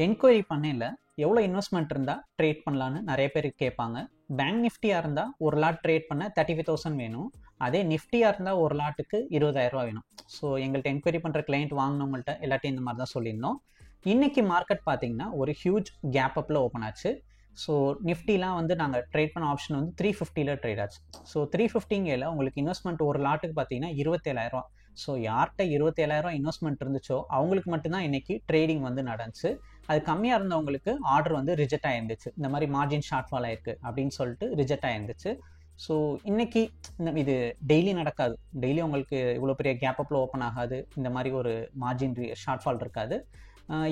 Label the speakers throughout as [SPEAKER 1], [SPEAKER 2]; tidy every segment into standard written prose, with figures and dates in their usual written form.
[SPEAKER 1] Enquiry பண்ணையில் எவ்வளோ investment இருந்தால் ட்ரேட் பண்ணலான்னு நிறைய பேர் கேட்பாங்க. பேங்க் நிஃப்டியாக இருந்தால் ஒரு லாட் ட்ரேட் பண்ண 35,000 வேணும். அதே நிஃப்டியாக இருந்தால் ஒரு லாட்டுக்கு 20,000 வேணும். ஸோ எங்கள்கிட்ட என்கொயரி பண்ணுற கிளைண்ட் வாங்கினவங்கள்ட்ட எல்லாத்தையும் இந்த மாதிரி தான் சொல்லியிருந்தோம். இன்றைக்கி மார்க்கெட் பார்த்திங்கன்னா ஒரு ஹியூஜ் கேப் அப்பில் ஓப்பன் ஆச்சு. ஸோ நிஃப்டிலாம் வந்து நாங்கள் ட்ரேட் பண்ண ஆப்ஷன் வந்து 350 ட்ரேட் ஆச்சு. ஸோ 350 உங்களுக்கு இன்வெஸ்ட்மெண்ட் ஒரு லாட்டுக்கு பார்த்தீங்கன்னா 27,000. ஸோ யார்கிட்ட 27,000 இன்வெஸ்ட்மெண்ட் இருந்துச்சோ அவங்களுக்கு மட்டும்தான் இன்றைக்கி ட்ரேடிங் வந்து நடந்துச்சு. அது கம்மியாக இருந்தவங்களுக்கு ஆர்டர் வந்து ரிஜெக்ட் ஆகிருந்துச்சு. இந்த மாதிரி மார்ஜின் ஷார்ட் ஃபால் ஆயிருக்கு அப்படின்னு சொல்லிட்டு ரிஜெக்ட் ஆகிருந்துச்சு. ஸோ இன்றைக்கி இது டெய்லி நடக்காது. டெய்லி உங்களுக்கு இவ்வளோ பெரிய கேப் அப்பில் ஓப்பன் ஆகாது. இந்த மாதிரி ஒரு மார்ஜின் ஷார்ட் ஃபால் இருக்காது.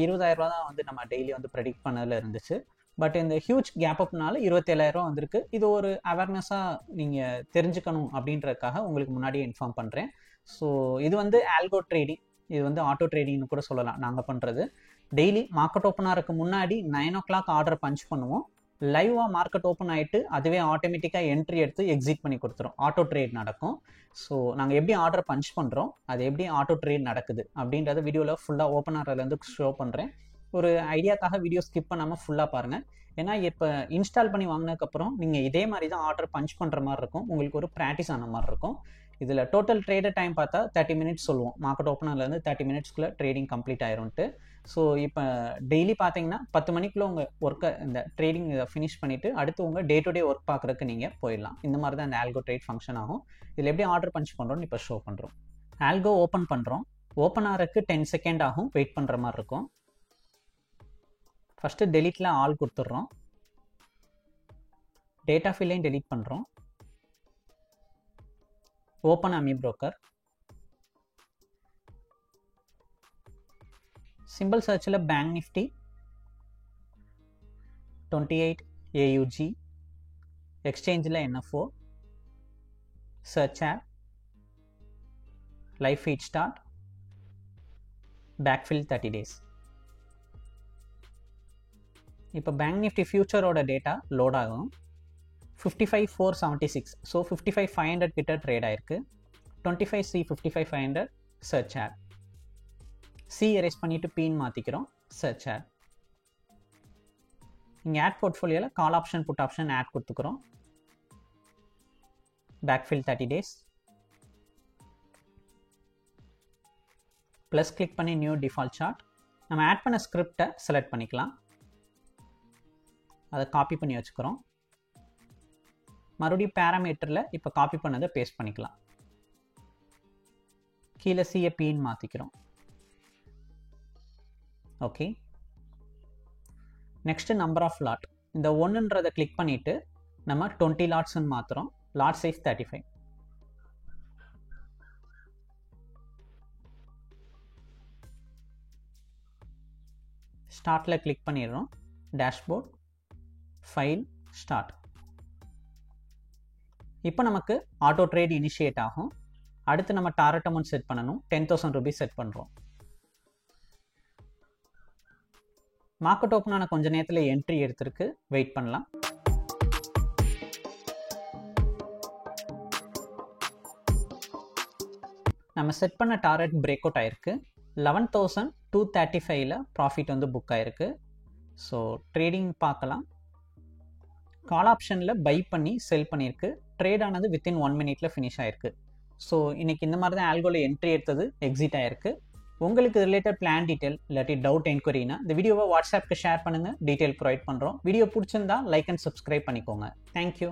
[SPEAKER 1] 20,000 தான் வந்து நம்ம டெய்லி வந்து ப்ரெடிக்ட் பண்ணதில் இருந்துச்சு. பட் இந்த ஹியூஜ் கேப் அப்னால 27,000 வந்திருக்கு. இது ஒரு அவேர்னஸாக நீங்கள் தெரிஞ்சுக்கணும் அப்படின்றதுக்காக உங்களுக்கு முன்னாடியே இன்ஃபார்ம் பண்ணுறேன். ஸோ இது வந்து ஆல்கோ ட்ரேடிங், இது வந்து ஆட்டோ ட்ரேடிங்னு கூட சொல்லலாம். நாங்கள் பண்ணுறது டெய்லி மார்க்கெட் ஓப்பன் ஆகிறதுக்கு முன்னாடி 9 o'clock ஆர்டர் பஞ்ச் பண்ணுவோம். லைவாக மார்க்கெட் ஓப்பன் ஆகிட்டு அதுவே ஆட்டோமேட்டிக்காக என்ட்ரி எடுத்து எக்ஸிட் பண்ணி கொடுத்துரும். ஆட்டோ ட்ரேட் நடக்கும். ஸோ நாங்கள் எப்படி ஆர்டர் பஞ்ச் பண்ணுறோம், அது எப்படி ஆட்டோ ட்ரேட் நடக்குது அப்படின்றத வீடியோவில் ஃபுல்லாக ஓப்பன் ஆகிறதுலேருந்து ஷோ பண்ணுறேன். ஒரு ஐடியாக்காக வீடியோ ஸ்கிப் பண்ணாமல் ஃபுல்லாக பாருங்கள். ஏன்னா இப்போ இன்ஸ்டால் பண்ணி வாங்கினதுக்கப்புறம் நீங்கள் இதே மாதிரி தான் ஆர்டர் பஞ்ச் பண்ணுற மாதிரி இருக்கும். உங்களுக்கு ஒரு ப்ராக்டிஸ் ஆன மாதிரி இருக்கும். இதில் டோட்டல் ட்ரேடர் டைம் பார்த்தா 30 minutes சொல்லுவோம். மார்க்கெட் ஓப்பனர்லேருந்து 30 minutesக்குள்ளே ட்ரேடிங் கம்ப்ளீட் ஆயிரும்ட்டு. ஸோ இப்போ டெய்லி பார்த்தீங்கன்னா 10 மணிக்குள்ளே உங்கள் ஒர்க்கை இந்த ட்ரேடிங் இதை ஃபினிஷ் பண்ணிவிட்டு அடுத்து உங்கள் டே டு டே ஒர்க் பார்க்குறதுக்கு நீங்கள் போயிடலாம். இந்த மாதிரி தான் இந்த ஆல்கோ ட்ரேட் ஃபங்க்ஷன் ஆகும். இதில் எப்படி ஆர்டர் பஞ்ச் பண்ணுறோன்னு இப்போ ஷோ பண்ணுறோம். ஆல்கோ ஓப்பன் பண்ணுறோம். ஓப்பன் ஆகிறதுக்கு 10 seconds ஆகும். வெயிட் பண்ணுற மாதிரி இருக்கும். ஃபஸ்ட்டு டெலிட்டில் ஆல் கொடுத்துட்றோம். டேட்டா ஃபீல்டையும் டெலீட் பண்ணுறோம். Open Ami broker. சிம்பிள் சர்ச்சில் பேங்க் நிஃப்டி 28 AUG, எக்ஸ்சேஞ்சில் NFO, search app, live feed start, backfill 30 days. இப்போ பேங்க் நிஃப்டி ஃபியூச்சரோட டேட்டா லோட் ஆகும். 55,476. ஸோ 55,500 கிட்ட ட்ரேட் ஆயிருக்கு. 25C 55,500 search add. C erase பண்ணிவிட்டு பின்னு மாற்றிக்கிறோம். Search add. இங்கே ஆட் போர்ட்ஃபோலியோவில் call option put option add கொடுத்துக்கிறோம். Backfill 30 days. ப்ளஸ் கிளிக் பண்ணி நியூ டிஃபால்ட் சார்ட். நம்ம ஆட் பண்ண ஸ்கிரிப்டை செலக்ட் பண்ணிக்கலாம். அதை காப்பி பண்ணி வச்சுக்கிறோம். மறுபடியும் பேராமீட்டரில் இப்போ காப்பி பண்ணதை பேஸ்ட் பண்ணிக்கலாம். கீழே சிஎப்பின்னு மாற்றிக்கிறோம். Okay. Next number of lot. இந்த 1ன்றதை கிளிக் பண்ணிவிட்டு நம்ம 20 லாட்ஸ்ன்னு மாற்றுறோம். Lot size 35. ஸ்டார்ட்டில் கிளிக் பண்ணிடுறோம். Dashboard, file, start. இப்போ நமக்கு ஆட்டோ ட்ரேட் இனிஷியேட் ஆகும். அடுத்து நம்ம டார்கெட் அமௌண்ட் செட் பண்ணணும். 10,000 rupees செட் பண்ணுறோம். மார்க்கெட் ஓப்பன் ஆன கொஞ்ச நேரத்தில் என்ட்ரி எடுத்திருக்கு. வெயிட் பண்ணலாம். நம்ம செட் பண்ண டார்கெட் பிரேக் அவுட் ஆயிருக்கு. 11,235 ப்ராஃபிட் வந்து புக் ஆயிருக்கு. ஸோ ட்ரேடிங் பார்க்கலாம். கால் ஆப்ஷனில் பை பண்ணி செல் பண்ணியிருக்கு. ட்ரேட் ஆனது வித்தின் 1 minute ஃபினிஷ் ஆயிருக்கு. ஸோ இன்றைக்கி இந்த மாதிரி தான் ஆல்கோவில் என்ட்ரி எடுத்தது எக்ஸிட் ஆயிருக்கு. உங்களுக்கு ரிலேட்டட் பிளான் டீட்டெயில் இல்லாட்டி டவுட் என்கொயரினா இந்த வீடியோவை வாட்ஸ்அப்புக்கு ஷேர் பண்ணுங்கள். டீட்டெயில் ப்ரொவைட் பண்ணுறோம். வீடியோ பிடிச்சிருந்தா லைக் அண்ட் சப்ஸ்கிரைப் பண்ணிக்கோங்க. தேங்க்யூ.